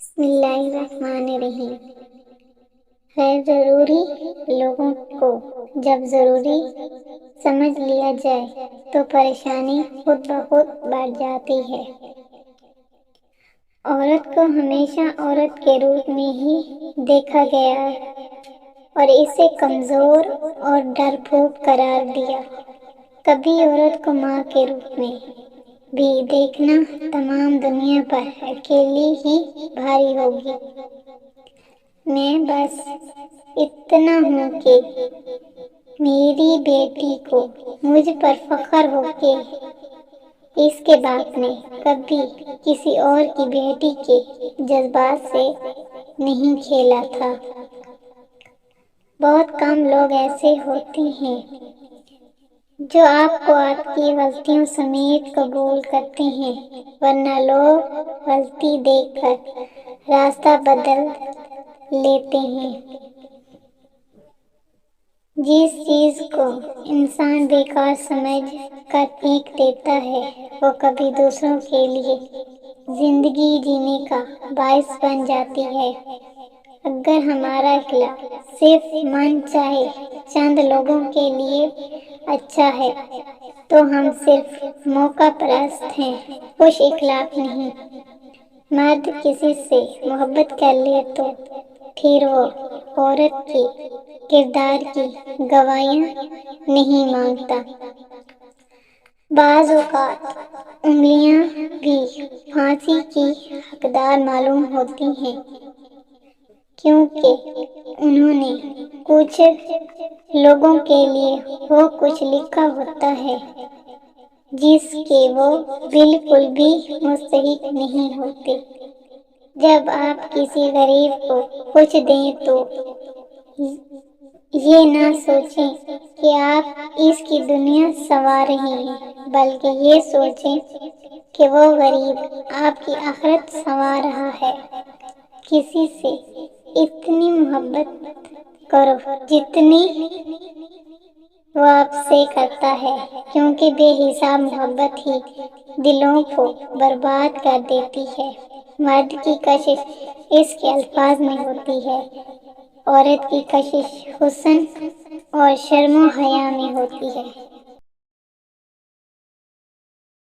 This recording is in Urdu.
بسم اللہ الرحمن الرحیم۔ غیر ضروری لوگوں کو جب ضروری سمجھ لیا جائے تو پریشانی خود بخود بڑھ جاتی ہے۔ عورت کو ہمیشہ عورت کے روپ میں ہی دیکھا گیا ہے اور اسے کمزور اور ڈرپوک قرار دیا۔ کبھی عورت کو ماں کے روپ میں بھی دیکھنا تمام دنیا پر اکیلی ہی بھاری ہوگی۔ میں بس اتنا ہوں کہ میری بیٹی کو مجھ پر فخر ہو کہ اس کے باپ نے کبھی کسی اور کی بیٹی کے جذبات سے نہیں کھیلا تھا۔ بہت کم لوگ ایسے ہوتے ہیں جو آپ کو آپ کی غلطیوں سمیت قبول کرتے ہیں، ورنہ لوگ غلطی دیکھ کر راستہ بدل لیتے ہیں۔ جس چیز کو انسان بیکار سمجھ کر پھینک دیتا ہے وہ کبھی دوسروں کے لیے زندگی جینے کا باعث بن جاتی ہے۔ اگر ہمارا اخلاق صرف من چاہے چند لوگوں کے لیے اچھا ہے تو ہم صرف موقع پرست ہیں، خوش اخلاق نہیں۔ مرد کسی سے محبت کر لے تو پھر وہ عورت کے کردار کی گواہیاں نہیں مانگتا۔ بعض اوقات انگلیاں بھی پھانسی کی حقدار معلوم ہوتی ہیں، کیونکہ انہوں نے کچھ لوگوں کے لیے وہ کچھ لکھا ہوتا ہے جس کے وہ بالکل بھی مستحق نہیں ہوتے۔ جب آپ کسی غریب کو کچھ دیں تو یہ نہ سوچیں کہ آپ اس کی دنیا سنوار رہے ہیں، بلکہ یہ سوچیں کہ وہ غریب آپ کی آخرت سنوار رہا ہے۔ کسی سے اتنی محبت کرو جتنی وہ آپ سے کرتا ہے، کیونکہ بے حساب محبت ہی دلوں کو برباد کر دیتی ہے۔ مرد کی کشش اس کے الفاظ میں ہوتی ہے، عورت کی کشش حسن اور شرم و حیا میں ہوتی ہے۔